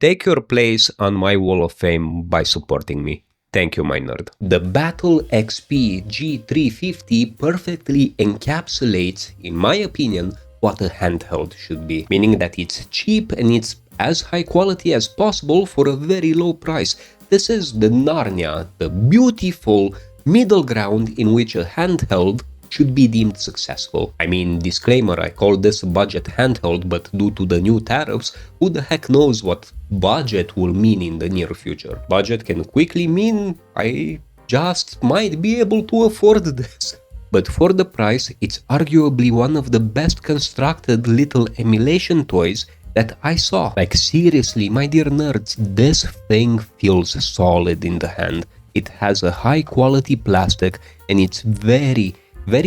Take your place on my wall of fame by supporting me. Thank you, my nerd. The BatleXP G350 perfectly encapsulates, in my opinion, what a handheld should be, meaning that it's cheap and it's as high quality as possible for a very low price. This is the Narnia, the beautiful middle ground in which a handheld should be deemed successful. I mean, disclaimer, I call this a budget handheld, but due to the new tariffs, who the heck knows what budget will mean in the near future. Budget can quickly mean I just might be able to afford this. But for the price, it's arguably one of the best constructed little emulation toys that I saw. Like seriously, my dear nerds, this thing feels solid in the hand. It has a high quality plastic and it's very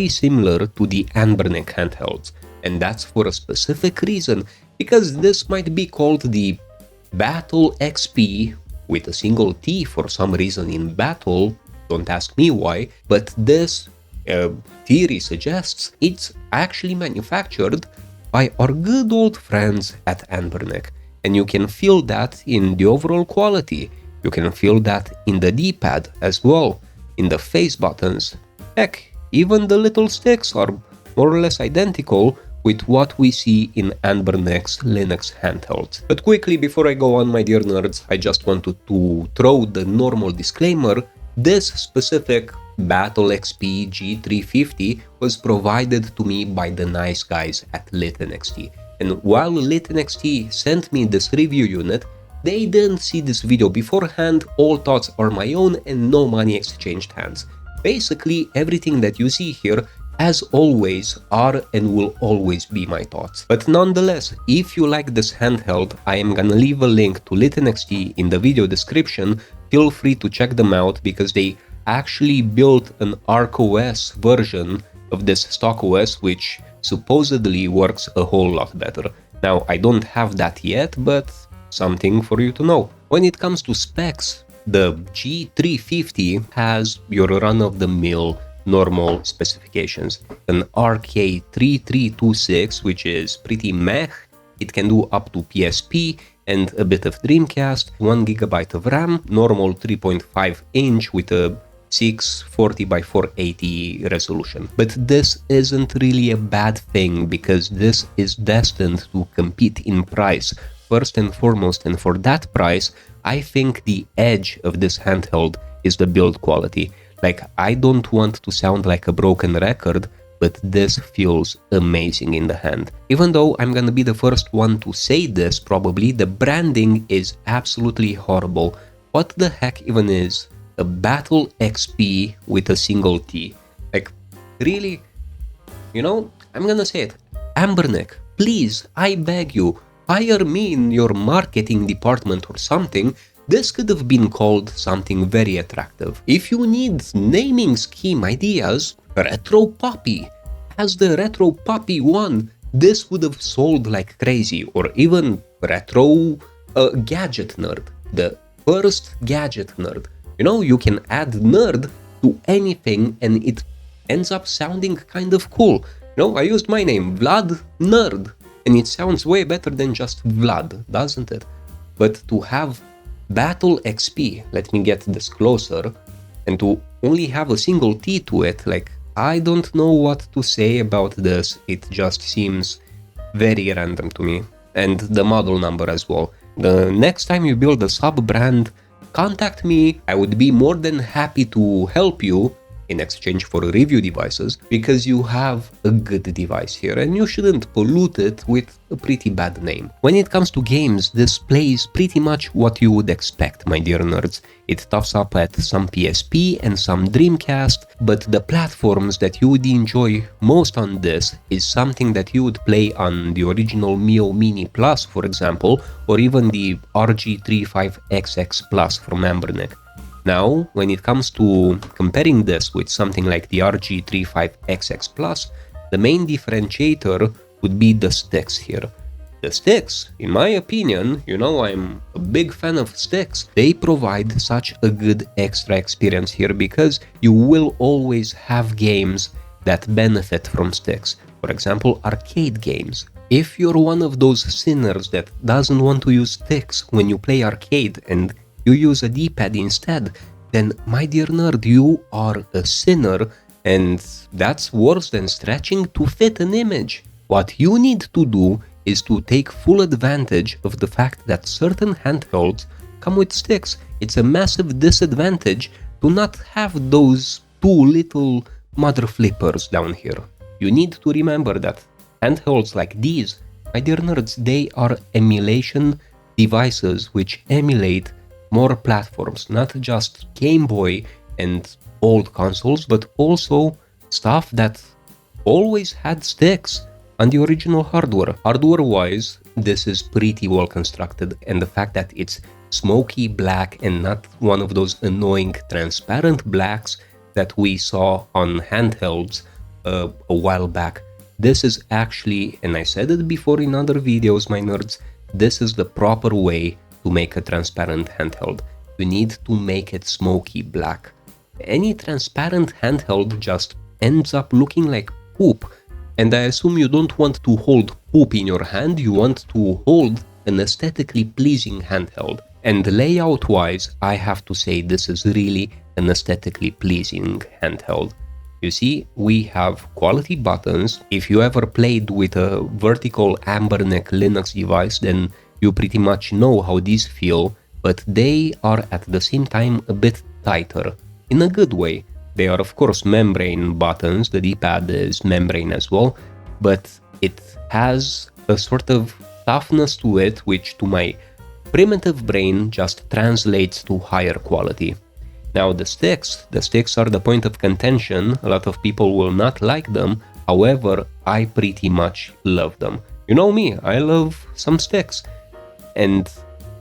similar to the Anbernic handhelds. And that's for a specific reason, because this might be called the BatleXP with a single T for some reason in battle, don't ask me why, but this theory suggests it's actually manufactured by our good old friends at Anbernic. And you can feel that in the overall quality, you can feel that in the D-pad as well, in the face buttons. Heck, even the little sticks are more or less identical with what we see in Anbernic's Linux handhelds. But quickly, before I go on, my dear nerds, I just wanted to throw the normal disclaimer. This specific BatleXP G350 was provided to me by the nice guys at LitNXT. And while LitNXT sent me this review unit, they didn't see this video beforehand, all thoughts are my own and no money exchanged hands. Basically, everything that you see here, as always, are and will always be my thoughts. But nonetheless, if you like this handheld, I am gonna leave a link to LitNXT in the video description. Feel free to check them out because they actually built an ArcOS version of this stock OS, which supposedly works a whole lot better. Now, I don't have that yet, but something for you to know. When it comes to specs, the G350 has your run-of-the-mill normal specifications. An RK3326, which is pretty meh. It can do up to PSP and a bit of Dreamcast, 1GB of RAM, normal 3.5 inch with a 640 by 480 resolution. But this isn't really a bad thing because this is destined to compete in price first and foremost, and for that price, I think the edge of this handheld is the build quality. Like, I don't want to sound like a broken record, but this feels amazing in the hand. Even though I'm gonna be the first one to say this, probably, the branding is absolutely horrible. What the heck even is a BatleXP with a single T? Like, really? You know, I'm gonna say it. Anbernic, please, I beg you, hire me in your marketing department or something. This could have been called something very attractive. If you need naming scheme ideas, Retro Puppy. As the Retro Puppy 1, this would have sold like crazy. Or even Retro Gadget Nerd, the first gadget nerd. You know, you can add nerd to anything and it ends up sounding kind of cool. You know, I used my name, Vlad Nerd. And it sounds way better than just Vlad, doesn't it? But to have BatleXP, let me get this closer, and to only have a single T to it, like, I don't know what to say about this. It just seems very random to me. And the model number as well. The next time you build a sub-brand, contact me. I would be more than happy to help you in exchange for review devices, because you have a good device here and you shouldn't pollute it with a pretty bad name. When it comes to games, this plays pretty much what you would expect, my dear nerds. It toughs up at some PSP and some Dreamcast, but the platforms that you would enjoy most on this is something that you would play on the original Mio Mini Plus, for example, or even the RG35XX Plus from Anbernic. Now, when it comes to comparing this with something like the RG35XX Plus, the main differentiator would be the sticks here. The sticks, in my opinion, you know I'm a big fan of sticks, they provide such a good extra experience here because you will always have games that benefit from sticks. For example, arcade games. If you're one of those sinners that doesn't want to use sticks when you play arcade and you use a D-pad instead, then my dear nerd, you are a sinner, and that's worse than stretching to fit an image. What you need to do is to take full advantage of the fact that certain handhelds come with sticks. It's a massive disadvantage to not have those two little mother flippers down here. You need to remember that handhelds like these, my dear nerds, they are emulation devices which emulate more platforms, not just Game Boy and old consoles, but also stuff that always had sticks on the original hardware. Hardware-wise, this is pretty well constructed, and the fact that it's smoky black and not one of those annoying transparent blacks that we saw on handhelds a while back. This is actually, and I said it before in other videos, my nerds, this is the proper way to make a transparent handheld. You need to make it smoky black. Any transparent handheld just ends up looking like poop. And I assume you don't want to hold poop in your hand, you want to hold an aesthetically pleasing handheld. And layout-wise, I have to say this is really an aesthetically pleasing handheld. You see, we have quality buttons. If you ever played with a vertical Anbernic Linux device, then you pretty much know how these feel, but they are at the same time a bit tighter, in a good way. They are of course membrane buttons, the D-pad is membrane as well, but it has a sort of toughness to it which to my primitive brain just translates to higher quality. Now the sticks are the point of contention. A lot of people will not like them, however, I pretty much love them. You know me, I love some sticks. And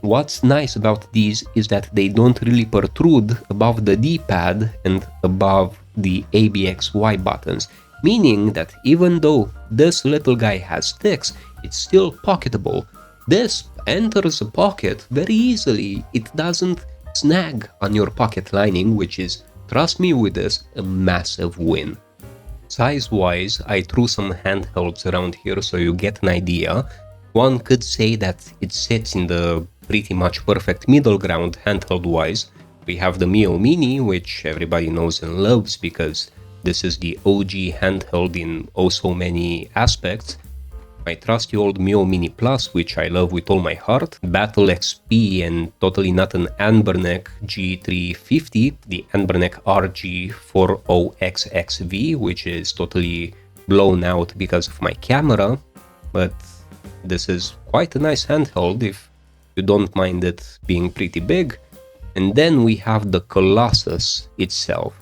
what's nice about these is that they don't really protrude above the D-pad and above the ABXY buttons, meaning that even though this little guy has sticks, it's still pocketable. This enters a pocket very easily. It doesn't snag on your pocket lining, which is, trust me with this, a massive win. Size-wise, I threw some handhelds around here so you get an idea. One could say that it sits in the pretty much perfect middle ground handheld-wise. We have the Mio Mini, which everybody knows and loves because this is the OG handheld in oh so many aspects. My trusty old Mio Mini Plus, which I love with all my heart. BatleXP and totally not an Anbernic G350, the Anbernic RG40XXV, which is totally blown out because of my camera, but this is quite a nice handheld if you don't mind it being pretty big. And then we have the Colossus itself,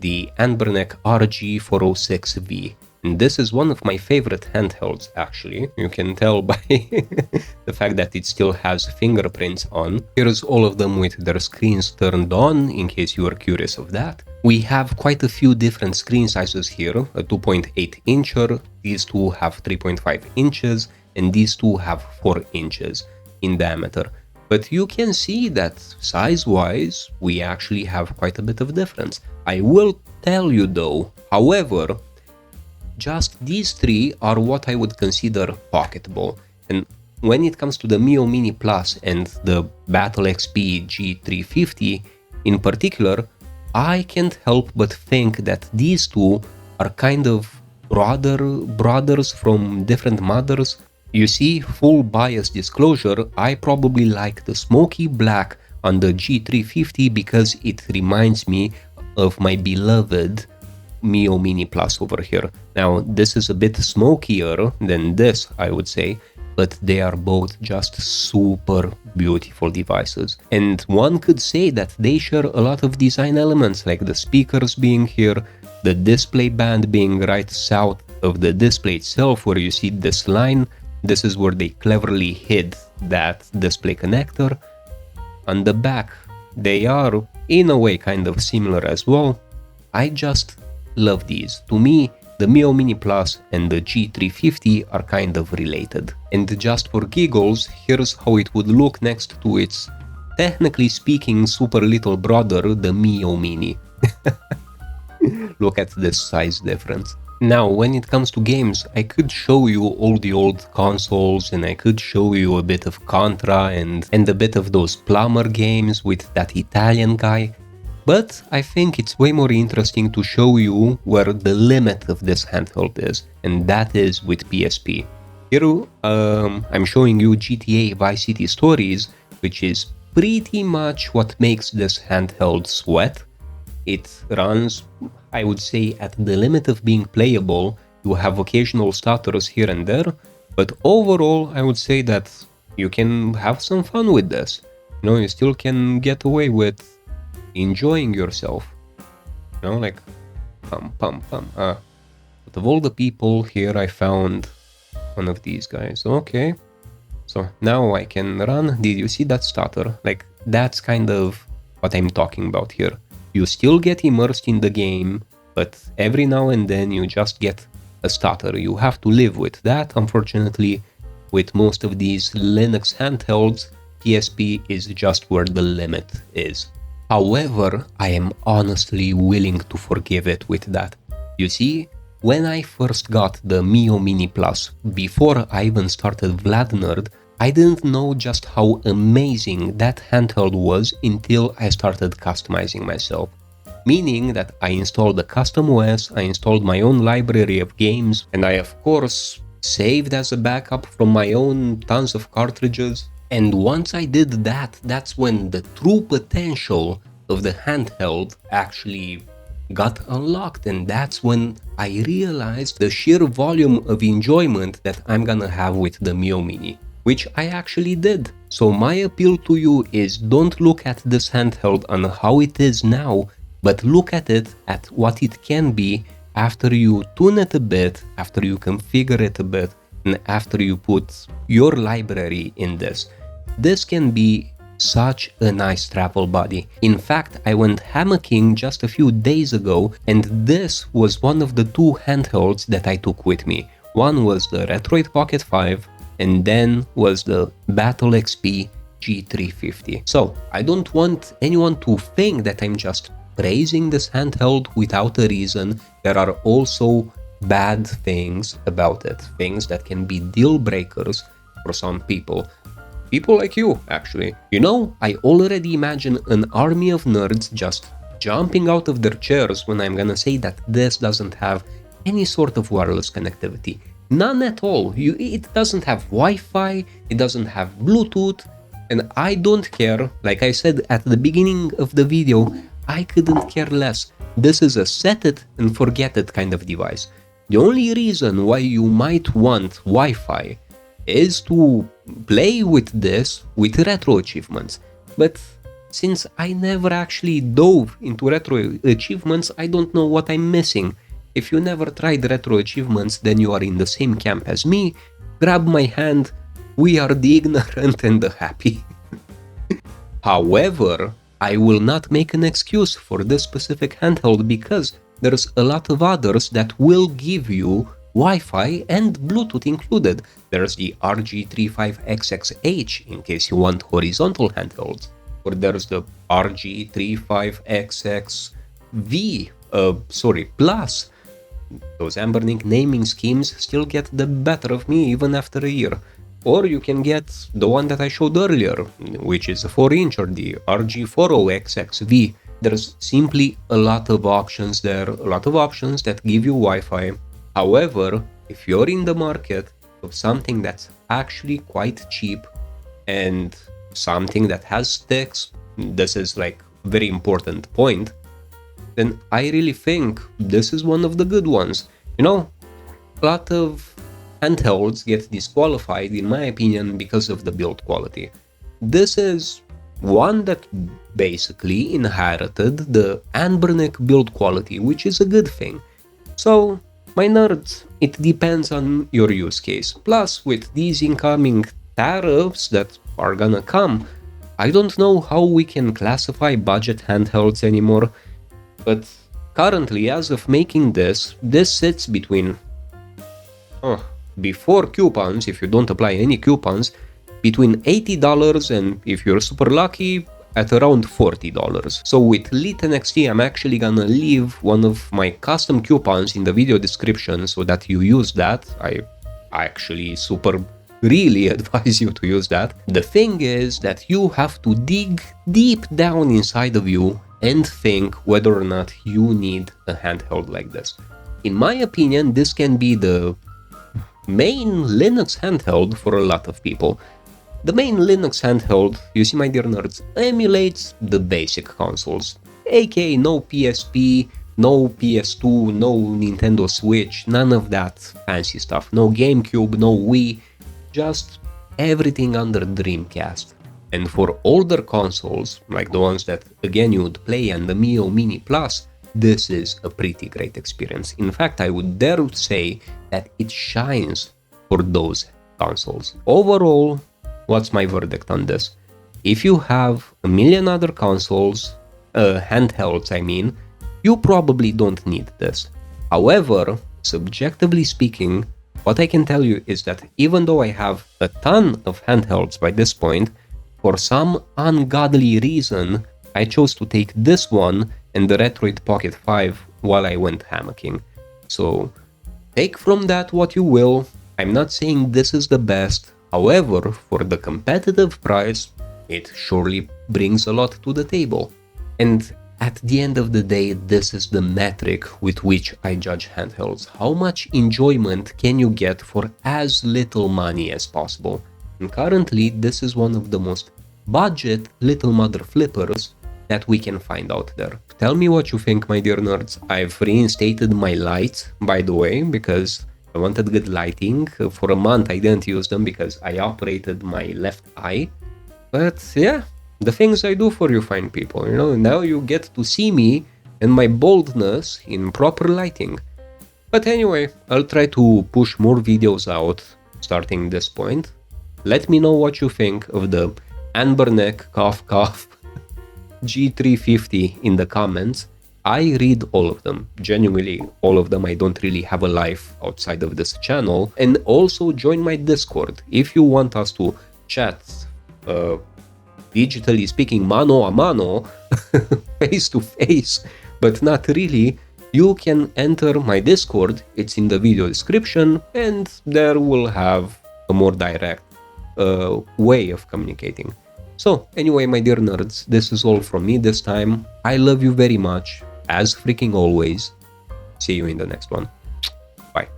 the Anbernic RG406V. And this is one of my favorite handhelds actually. You can tell by the fact that it still has fingerprints on. Here's all of them with their screens turned on, in case you are curious of that. We have quite a few different screen sizes here, a 2.8 incher, these two have 3.5 inches, and these two have 4 inches in diameter. But you can see that size-wise, we actually have quite a bit of difference. I will tell you though, however, just these three are what I would consider pocketable. And when it comes to the Mio Mini Plus and the BatleXP G350 in particular, I can't help but think that these two are kind of brothers from different mothers. You see, full bias disclosure, I probably like the smoky black on the G350 because it reminds me of my beloved Mio Mini Plus over here. Now, this is a bit smokier than this, I would say, but they are both just super beautiful devices. And one could say that they share a lot of design elements, like the speakers being here, the display band being right south of the display itself, where you see this line. This is where they cleverly hid that display connector. On the back, they are in a way kind of similar as well. I just love these. To me, the Mio Mini Plus and the G350 are kind of related. And just for giggles, here's how it would look next to its, technically speaking, super little brother, the Mio Mini. Look at this size difference. Now, when it comes to games, I could show you all the old consoles and I could show you a bit of Contra and a bit of those plumber games with that Italian guy, but I think it's way more interesting to show you where the limit of this handheld is, and that is with PSP. Here, I'm showing you GTA Vice City Stories, which is pretty much what makes this handheld sweat. It runs, I would say, at the limit of being playable. You have occasional stutters here and there, but overall I would say that you can have some fun with this. You know, you still can get away with enjoying yourself. You know, like pum pum pum. But of all the people here, I found one of these guys. Okay, so now I can run. Did you see that stutter? Like, that's kind of what I'm talking about here. You still get immersed in the game, but every now and then you just get a stutter. You have to live with that. Unfortunately, with most of these Linux handhelds, PSP is just where the limit is. However, I am honestly willing to forgive it with that. You see, when I first got the Mio Mini Plus, before I even started Vlad Nerd, I didn't know just how amazing that handheld was until I started customizing myself. Meaning that I installed a custom OS, I installed my own library of games, and I of course saved as a backup from my own tons of cartridges. And once I did that, that's when the true potential of the handheld actually got unlocked, and that's when I realized the sheer volume of enjoyment that I'm gonna have with the Mio Mini, which I actually did. So my appeal to you is, don't look at this handheld on how it is now, but look at it at what it can be after you tune it a bit, after you configure it a bit, and after you put your library in this. This can be such a nice travel buddy. In fact, I went hammocking just a few days ago, and this was one of the two handhelds that I took with me. One was the Retroid Pocket 5, and then was the BatleXP G350. So, I don't want anyone to think that I'm just praising this handheld without a reason. There are also bad things about it, things that can be deal breakers for some people. People like you, actually. You know, I already imagine an army of nerds just jumping out of their chairs when I'm gonna say that this doesn't have any sort of wireless connectivity. None at all. It doesn't have Wi-Fi, it doesn't have Bluetooth, and I don't care. Like I said at the beginning of the video, I couldn't care less. This is a set it and forget it kind of device. The only reason why you might want Wi-Fi is to play with this with retro achievements. But since I never actually dove into retro achievements, I don't know what I'm missing. If you never tried retro achievements, then you are in the same camp as me. Grab my hand, we are the ignorant and the happy. However, I will not make an excuse for this specific handheld because there's a lot of others that will give you Wi-Fi and Bluetooth included. There's the RG35XXH in case you want horizontal handhelds, or there's the RG35XXV, Plus. Those Anbernic naming schemes still get the better of me even after a year. Or you can get the one that I showed earlier, which is a 4-inch, or the RG40XXV. There's simply a lot of options there, a lot of options that give you Wi-Fi. However, if you're in the market of something that's actually quite cheap and something that has sticks, this is like a very important point, then I really think this is one of the good ones. You know, a lot of handhelds get disqualified, in my opinion, because of the build quality. This is one that basically inherited the Anbernic build quality, which is a good thing. So, my nerds, it depends on your use case. Plus, with these incoming tariffs that are gonna come, I don't know how we can classify budget handhelds anymore, but currently, as of making this sits between, before coupons, if you don't apply any coupons, between $80 and, if you're super lucky, at around $40. So with Lit NXT, I'm actually gonna leave one of my custom coupons in the video description so that you use that. I actually really advise you to use that. The thing is that you have to dig deep down inside of you and think whether or not you need a handheld like this. In my opinion, this can be the main Linux handheld for a lot of people. The main Linux handheld, you see my dear nerds, emulates the basic consoles, aka no PSP, no PS2, no Nintendo Switch, none of that fancy stuff, no GameCube, no Wii, just everything under Dreamcast. And for older consoles, like the ones that again you would play on the Mio Mini Plus, this is a pretty great experience. In fact, I would dare to say that it shines for those consoles. Overall, what's my verdict on this? If you have a million other consoles, handhelds I mean, you probably don't need this. However, subjectively speaking, what I can tell you is that even though I have a ton of handhelds by this point, for some ungodly reason, I chose to take this one and the Retroid Pocket 5 while I went hammocking. So take from that what you will. I'm not saying this is the best. However, for the competitive price, it surely brings a lot to the table. And at the end of the day, this is the metric with which I judge handhelds. How much enjoyment can you get for as little money as possible? And currently, this is one of the most budget little mother flippers that we can find out there. Tell me what you think, my dear nerds. I've reinstated my lights, by the way, because I wanted good lighting. For a month I didn't use them because I operated my left eye. But yeah, the things I do for you fine people, you know, now you get to see me and my boldness in proper lighting. But anyway, I'll try to push more videos out starting this point. Let me know what you think of the Anbernic cough cough G350 in the comments. I read all of them, genuinely all of them. I don't really have a life outside of this channel. And also join my Discord if you want us to chat, digitally speaking, mano a mano, face to face, but not really. You can enter my Discord, it's in the video description, and there we'll have a more direct way of communicating. So anyway, my dear nerds, this is all from me this time. I love you very much, as freaking always. See you in the next one. Bye.